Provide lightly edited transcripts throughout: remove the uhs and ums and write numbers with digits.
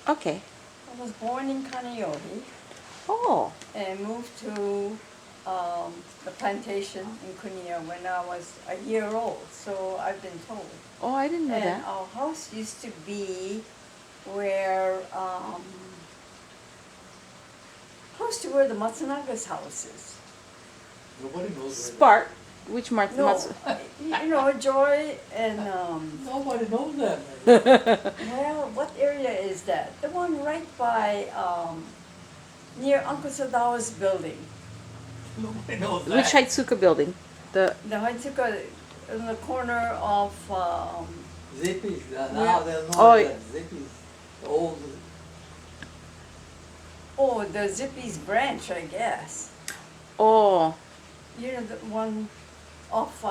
Okay. I was born in Kaneohe Oh. and moved to the plantation in Kunia when I was a year old, so I've been told. Oh, I didn't know And that. our house used to be where, close to where the Matsunaga's house is. Nobody knows where Spark. Which No, Matsu? Joy and, Nobody knows that. well, what area is that? The one right by, near Uncle Sadawa's building. Nobody knows that. Which Haitsuka building? The The Haitsuka in the corner of, Zippies, Yeah. now they're known Oh. as Zippies. The old, oh, the Zippy's branch, I guess. oh. You know, the one off,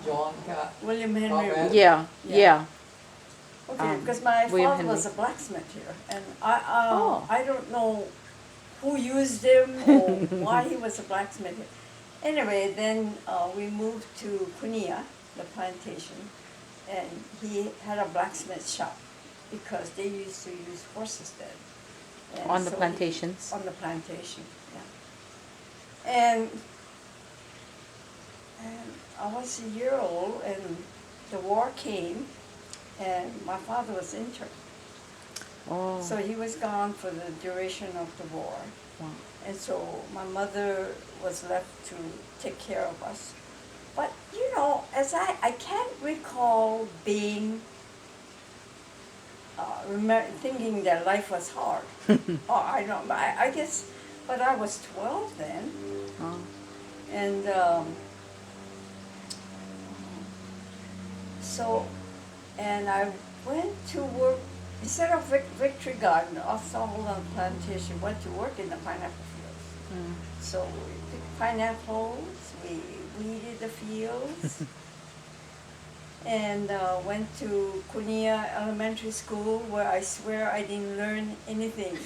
John Cat. William Henry Conrad. Road. Yeah. Yeah. Yeah. Okay, because my William father was a Henry. blacksmith here, and Oh. I don't know who used him or why he was a blacksmith here. Anyway, then we moved to Kunia, the plantation, and he had a blacksmith shop because they used to use horses then. And On the so he- plantations? On the plantation, yeah. And I was a year old, and the war came, and my father was interned. Oh. So he was gone for the duration of the war. Wow. And so my mother was left to take care of us. But, as I can't recall being, thinking that life was hard. Oh, I don't, I guess, but I was 12 then. Oh. And so, and I went to work, instead of Victory Garden, off Sutherland Plantation, went to work in the pineapple fields. Mm. So we picked pineapples, we weeded the fields, and went to Kunia Elementary School, where I swear I didn't learn anything.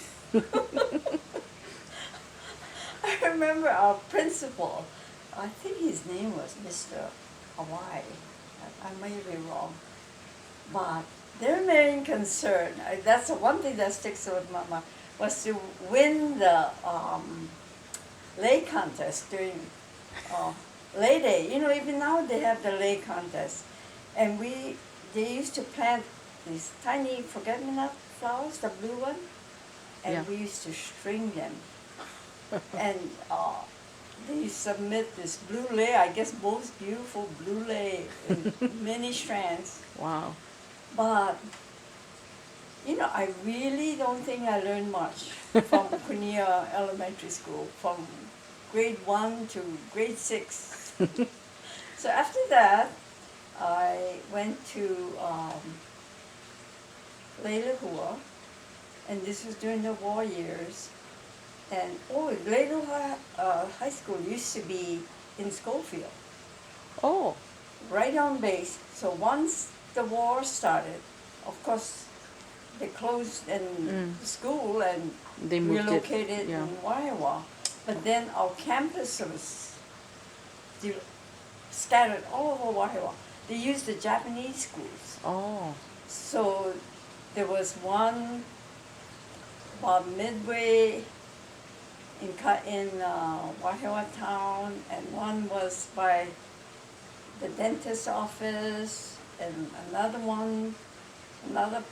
I remember our principal, I think his name was Mr. Hawaii. I may be wrong. But their main concern, that's the one thing that sticks with my mind, was to win the lay contest during lay day. Even now they have the lay contest. And they used to plant these tiny forget-me-not flowers, the blue one, and Yeah. we used to string them. And they submit this blue lei, I guess most beautiful blue lei in many strands. Wow. But, I really don't think I learned much from Kunia Elementary School, from grade 1 to grade 6. So after that, I went to Leilehua, and this was during the war years. And Leilehua High School used to be in Schofield, Oh. right on base. So once the war started, of course, they closed the school and They moved relocated it. Yeah. in Waiawa. But then our campus was scattered all over Waiawa. They used the Japanese schools. Oh. So there was one about midway in Waiawa town, and one was by the dentist's office, and another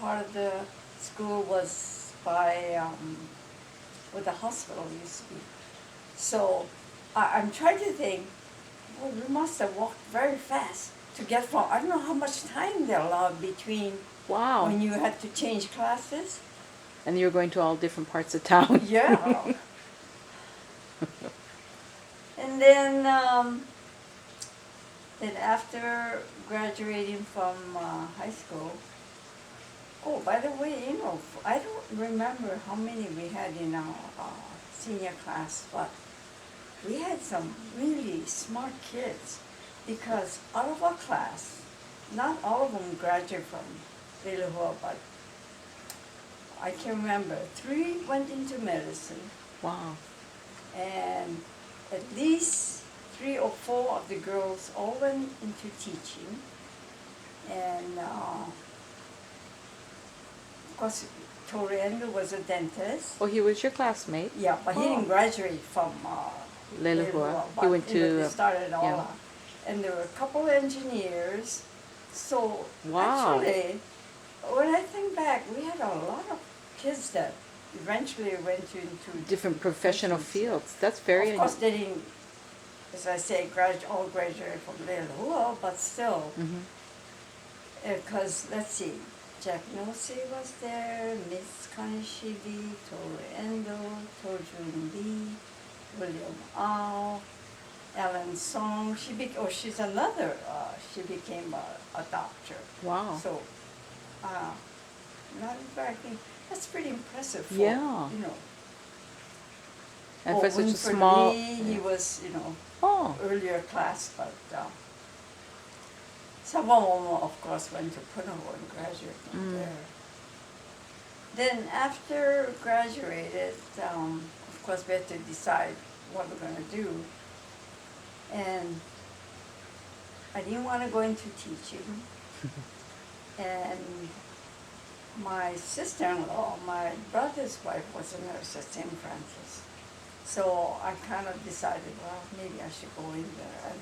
part of the school was by where the hospital used to be. So I'm trying to think, well, we must have walked very fast to get from, I don't know how much time they allowed between Wow. when you had to change classes. And you're going to all different parts of town. Yeah. And then after graduating from high school, oh, by the way, I don't remember how many we had in our senior class, but we had some really smart kids, because out of our class, not all of them graduated from Leilehua, but I can remember 3 went into medicine, Wow. and at least 3 or 4 of the girls all went into teaching, and course, Toriendo was a dentist. Oh, he was your classmate. Yeah, but he didn't graduate from Lelehua. but, He went they to started it all yeah. out. And there were a couple of engineers. So Wow. actually, when I think back, we had a lot of kids that eventually went into different professional professions. fields. That's very Of course, they didn't, as I say, all graduated from Lelehua, but still, Mhm. because let's see, Jack Nosey was there, Miss Kanishibi, Toru Endo, Tojun Lee, William Ao, Ellen Song. She's another. She became a doctor. Wow. So, not I think that's pretty impressive. For, Yeah. You know. And for such a Winfred small. Lee, he was, you know, Oh. earlier class, but some of them, of course, went to Punahou and graduated from there. Then after graduated, of course, we had to decide what we're going to do. And I didn't want to go into teaching. And my sister-in-law, my brother's wife, was a nurse at St. Francis. So I kind of decided, well, maybe I should go in there. And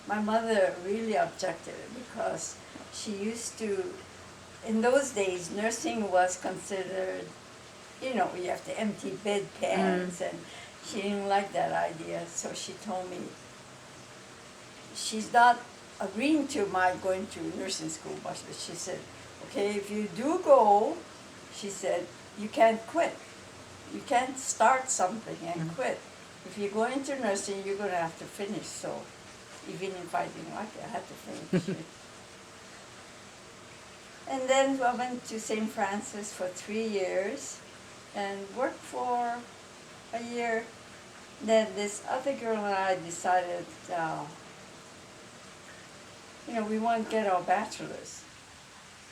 my mother really objected because she used to, in those days, nursing was considered, you know, you have to empty bedpans, and she didn't like that idea. So she told me she's not agreeing to my going to nursing school, but she said, okay, if you do go, she said, you can't quit. You can't start something and quit. If you go into nursing, you're going to have to finish. So even if I didn't like it, I had to finish it. And then I went to St. Francis for 3 years and worked for a year. Then this other girl and I decided, you know, we want to get our bachelor's.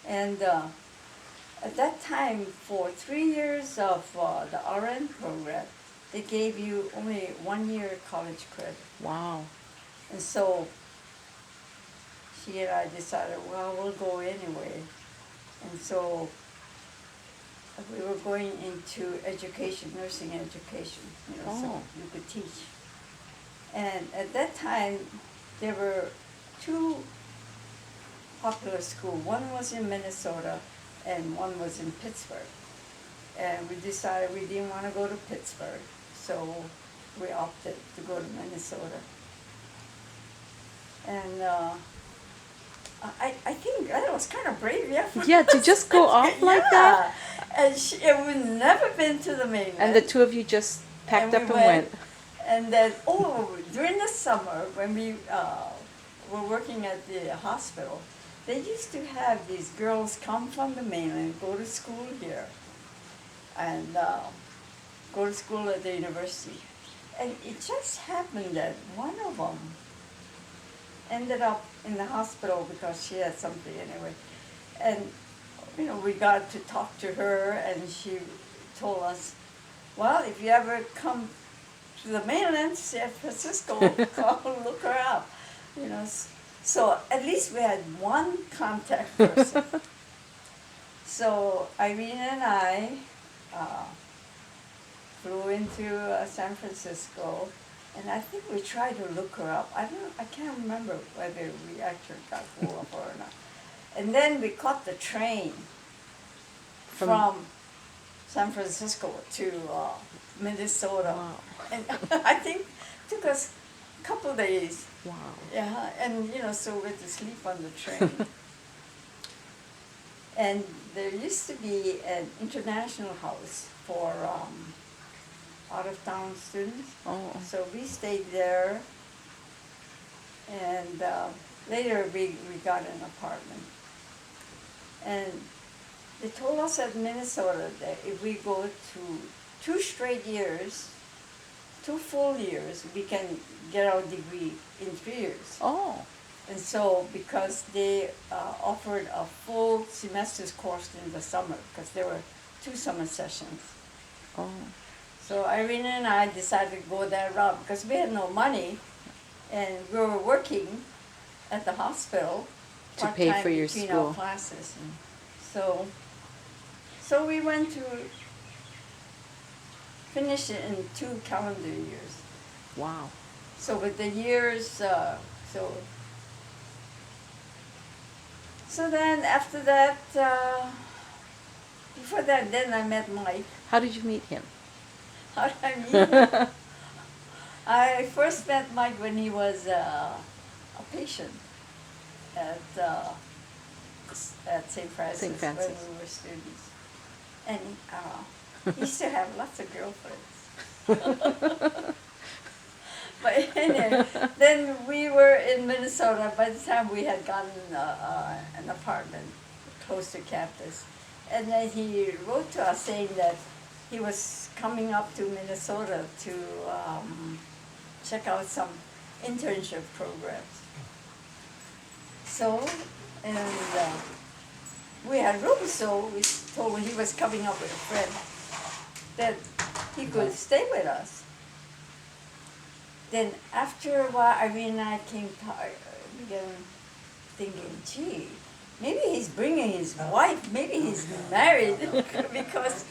And at that time, for 3 years of the RN program, they gave you only 1 year college credit. Wow. And so she and I decided, well, we'll go anyway. And so we were going into education, nursing education, you know, so you could teach. And at that time, there were 2 popular schools. One was in Minnesota and one was in Pittsburgh. And we decided we didn't want to go to Pittsburgh, so we opted to go to Minnesota. And I think that was kind of brave, yeah. Yeah, to just go off like that? And we've never been to the mainland. And the two of you just packed up and went. And then, during the summer, when we were working at the hospital, they used to have these girls come from the mainland, go to school here, and go to school at the university. And it just happened that one of them ended up in the hospital because she had something anyway. And, you know, we got to talk to her, and she told us, well, if you ever come to the mainland, San Francisco, look her up. You know, so at least we had one contact person. So Irene and I flew into San Francisco, and I think we tried to look her up. I can't remember whether we actually got hold of her or not. And then we caught the train from San Francisco to Minnesota. Wow. And I think it took us a couple days. Wow. Yeah, and you know, so we had to sleep on the train. And there used to be an international house for out-of-town students. Oh. So we stayed there, and later we got an apartment. And they told us at Minnesota that if we go to 2 straight years, 2 full years, we can get our degree in 3 years. Oh. And so, because they offered a full semester's course in the summer, because there were 2 summer sessions. Oh. So Irene and I decided to go that route because we had no money, and we were working at the hospital To pay part-time for your between school. our classes. So So we went to finish it in 2 calendar years. Wow. So with the years, so then after that, before that, then I met Mike. How did you meet him? How did I meet him? I first met Mike when he was a patient at St. Francis, St. Francis. when we were students, and he used to have lots of girlfriends. But anyway, then we were in Minnesota. By the time we had gotten an apartment close to campus, and then he wrote to us saying that he was coming up to Minnesota to check out some internship programs. So, and we had rooms, so we told him he was coming up with a friend that he could stay with us. Then after a while, Irene and I began thinking, gee, maybe he's bringing his wife, maybe he's married, because,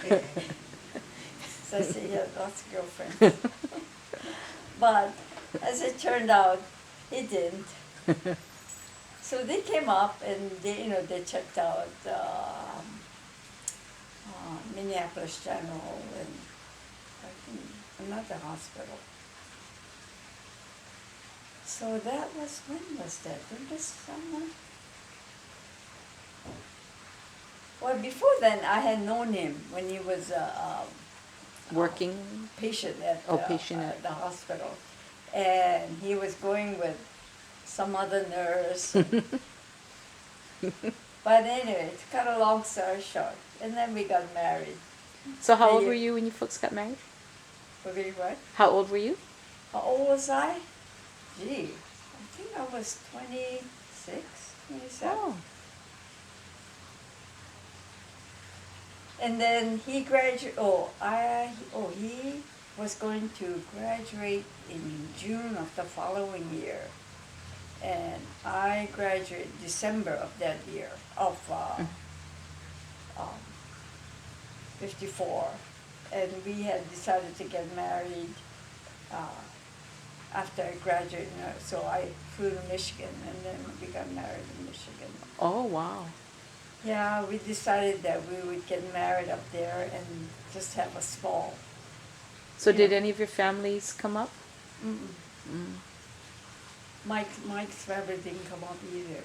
so I said, yeah, lots of girlfriends. But as it turned out, he didn't. So they came up and they checked out Minneapolis General and I think another hospital. So that was, when was that? When was summer? Well, before then, I had known him when he was Working? patient at Patient at... the hospital. And he was going with some other nurse. But anyway, to cut a long story short, and then we got married. So how old were you when you folks got married? Okay, what? How old were you? How old was I? Gee, I think I was 26, 27. Oh. And then he he was going to graduate in June of the following year. And I graduated December of that year, of 54. And we had decided to get married after I graduated. So I flew to Michigan, and then we got married in Michigan. Oh, wow. Yeah, we decided that we would get married up there and just have a small. So did any of your families come up? Mm-mm. Mm. Mike's family didn't come up either.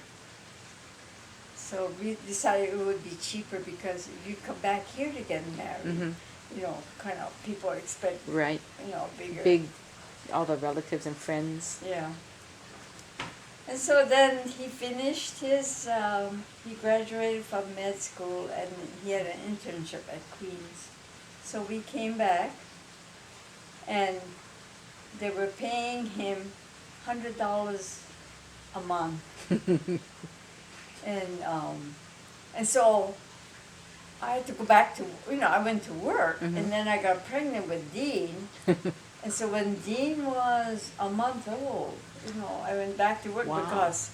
So we decided it would be cheaper because if you come back here to get married, Mhm. kind of people expect, Right. bigger. Big, all the relatives and friends. Yeah. And so then he finished his, he graduated from med school and he had an internship at Queens. So we came back and they were paying him $100 a month. And so I had to go back to, I went to work, Mhm. and then I got pregnant with Dean. And so when Dean was a month old, I went back to work Wow. because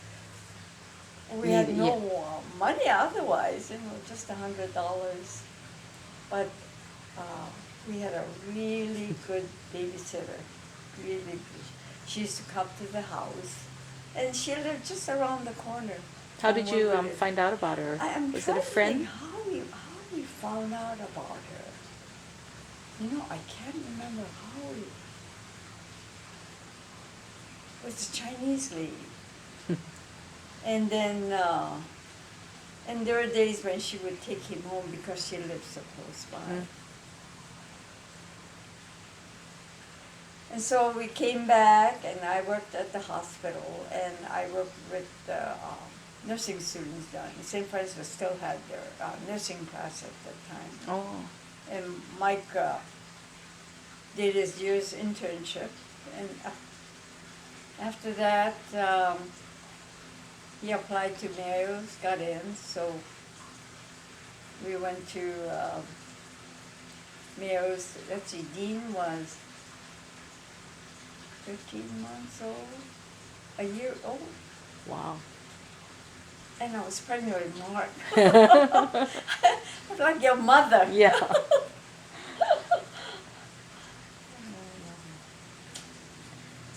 we had no money otherwise, just $100. But we had a really good babysitter, really good. She used to come to the house, and she lived just around the corner. How did you Where we lived. find out about her? I'm Was it trying a to friend? think how we found out about her. I can't remember how we. It was a Chinese lady. And then, and there were days when she would take him home because she lived so close by. Mm. And so we came back, and I worked at the hospital, and I worked with nursing students down. St. Francis still had their nursing class at that time. Oh. And Mike did his year's internship, and after that, he applied to Mayo's, got in, so we went to Mayo's. Let's see, Dean was 15 months old, a year old. Wow. And I was pregnant with Mark. I was like your mother. Yeah.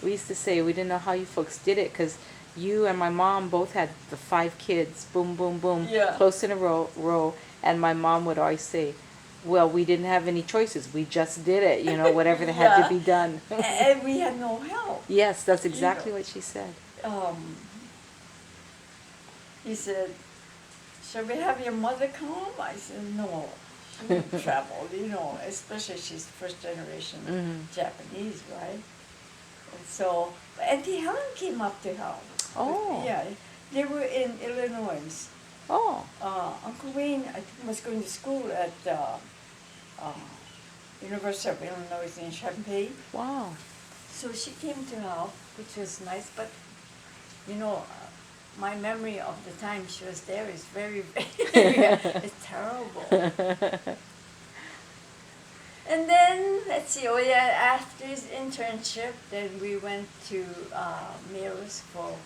We used to say we didn't know how you folks did it because you and my mom both had the 5 kids, boom, boom, boom, Yeah. close in a row. And my mom would always say, well, we didn't have any choices. We just did it, whatever that had to Yeah. be done. And we had no help. Yes, that's You exactly know. what she said. He said, shall we have your mother come? I said, no, she won't travel, especially she's first generation Mhm. Japanese, right? And so, Auntie Helen came up to help. Oh. Yeah, they were in Illinois. Oh. Uncle Wayne, I think, was going to school at University of Illinois in Champaign. Wow. So she came to help, which was nice, but my memory of the time she was there is very, very, it's terrible. And then, let's see, after his internship, then we went to Mills for,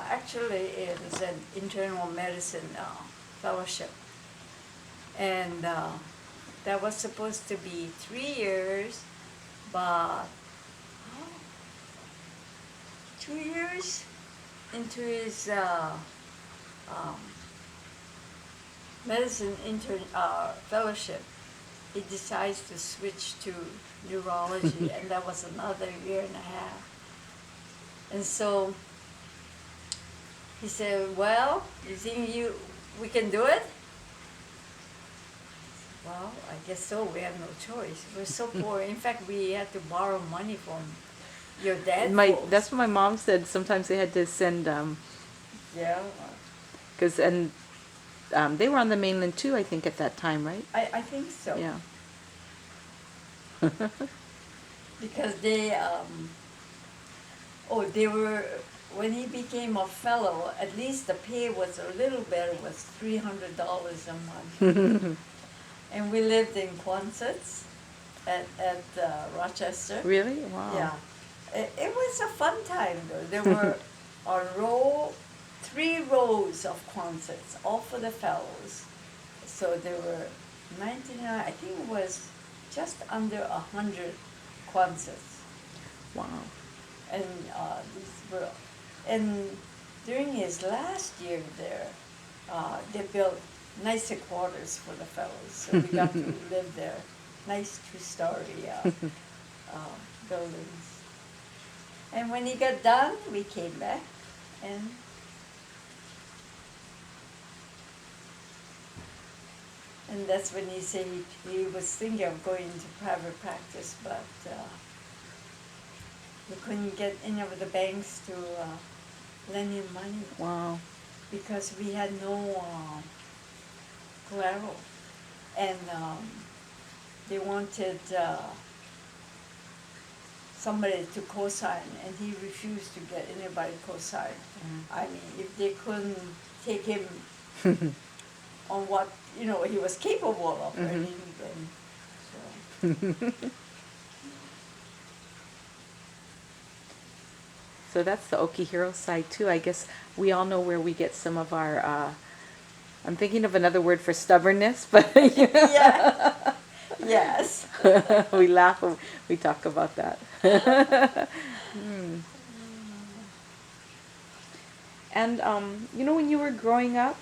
actually it was an internal medicine fellowship. And that was supposed to be 3 years, but 2 years into his medicine fellowship, he decides to switch to neurology, and that was another year and a half. And so he said, well, you think we can do it? Well, I guess so. We have no choice. We're so poor. In fact, we had to borrow money from your dad. That's what my mom said. Sometimes they had to send, Yeah. because they were on the mainland too, I think, at that time, right? I think so. Yeah. Because they were, when he became a fellow, at least the pay was a little better, was $300 a month. And we lived in Quonset at Rochester. Really? Wow. Yeah. It was a fun time though. There were 3 rows of Quonsets, all for the fellows. So there were 99, I think it was just under 100 Quonsets. Wow. And and during his last year there, they built nicer quarters for the fellows, so we got to live there. Nice 2-story buildings. And when he got done, we came back, and that's when he said he was thinking of going into private practice, but we couldn't get any of the banks to lend him money Wow. because we had no collateral, and they wanted somebody to co-sign, and he refused to get anybody co-sign. I mean, if they couldn't take him on what he was capable of earning, then so. So that's the Okihiro side too. I guess we all know where we get some of our, I'm thinking of another word for stubbornness, but Yeah. Yes. we laugh when we talk about that. And when you were growing up,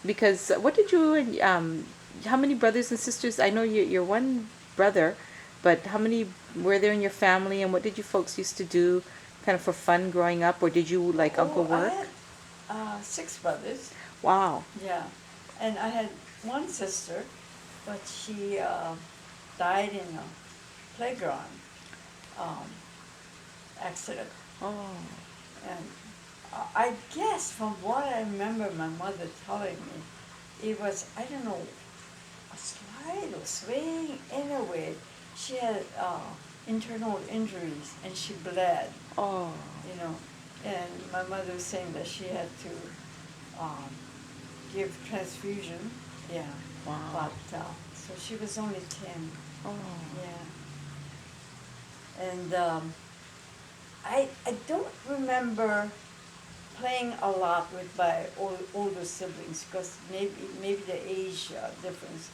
because what did you and how many brothers and sisters? I know you're one brother, but how many were there in your family, and what did you folks used to do, kind of for fun growing up, or did you like Uncle work? I had 6 brothers. Wow. Yeah, and I had one sister, but she died in a playground accident. Oh. And I guess from what I remember my mother telling me, it was, I don't know, a slide or swing, anyway. She had internal injuries and she bled, Oh. and my mother was saying that she had to give transfusion, yeah. Wow. But, so she was only 10, Oh. yeah. And I don't remember playing a lot with my older siblings because maybe the age difference.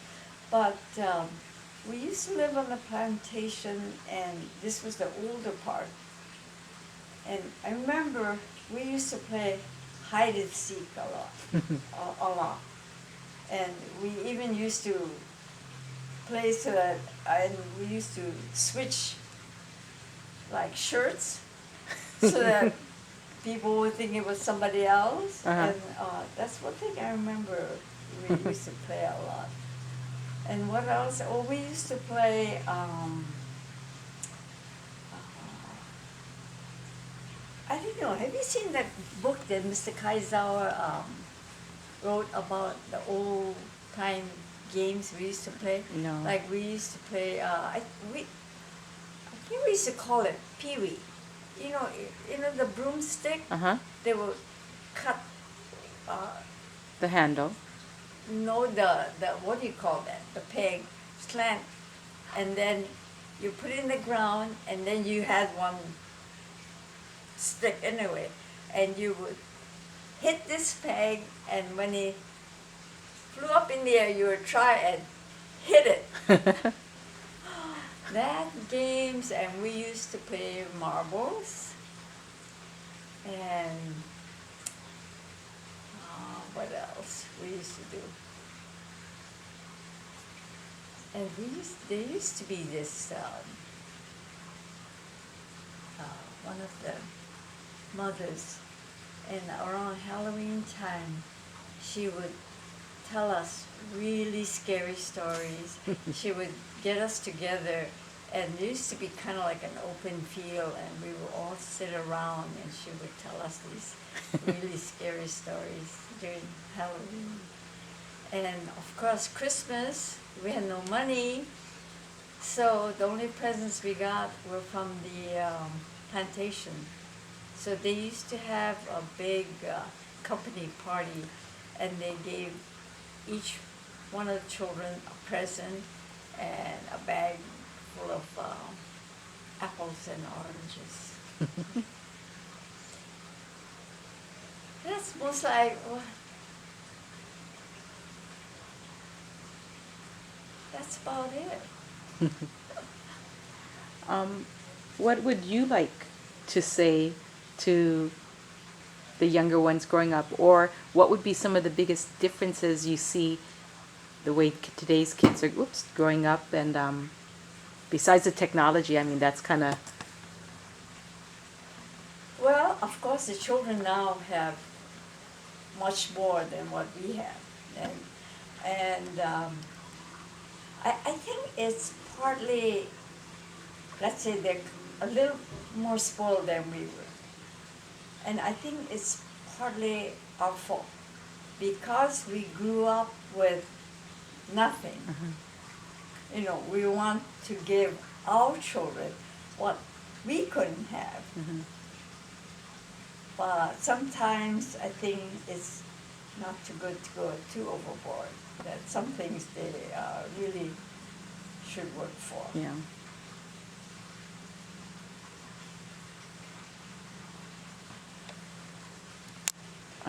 But we used to live on a plantation, and this was the older part. And I remember we used to play hide and seek a lot, a lot. And we even used to play so that, and we used to switch like shirts so that people would think it was somebody else. Uh-huh. And that's one thing I remember we used to play a lot. And what else? Oh, we used to play. I don't know. Have you seen that book that Mr. Kaizawa wrote about the old time games we used to play? No. Like we used to play. I think we used to call it peewee. You know the broomstick. Uh-huh. They would cut. The handle. No, the what do you call that? The peg slant, and then you put it in the ground, and then you had one stick anyway, and you would hit this peg, and when it flew up in the air, you would try and hit it. That games, and we used to play marbles, and what else we used to do? And there used to be this one of the mothers, and around Halloween time, she would tell us really scary stories. She would get us together, and there used to be kind of like an open field, and we would all sit around, and she would tell us these really scary stories during Halloween. And of course, Christmas, we had no money, so the only presents we got were from the plantation. So they used to have a big company party, and they gave each one of the children a present and a bag full of apples and oranges. That's most like, that's about it. What would you like to say to the younger ones growing up, or what would be some of the biggest differences you see the way today's kids are growing up, and besides the technology, I mean, that's kind of... Well, of course, the children now have much more than what we have, and I think it's partly, let's say, they're a little more spoiled than we were, and I think it's partly our fault because we grew up with nothing. Mm-hmm. You know, we want to give our children what we couldn't have. Mm-hmm. But sometimes I think it's not too good to go too overboard, that some things they really should work for. Yeah.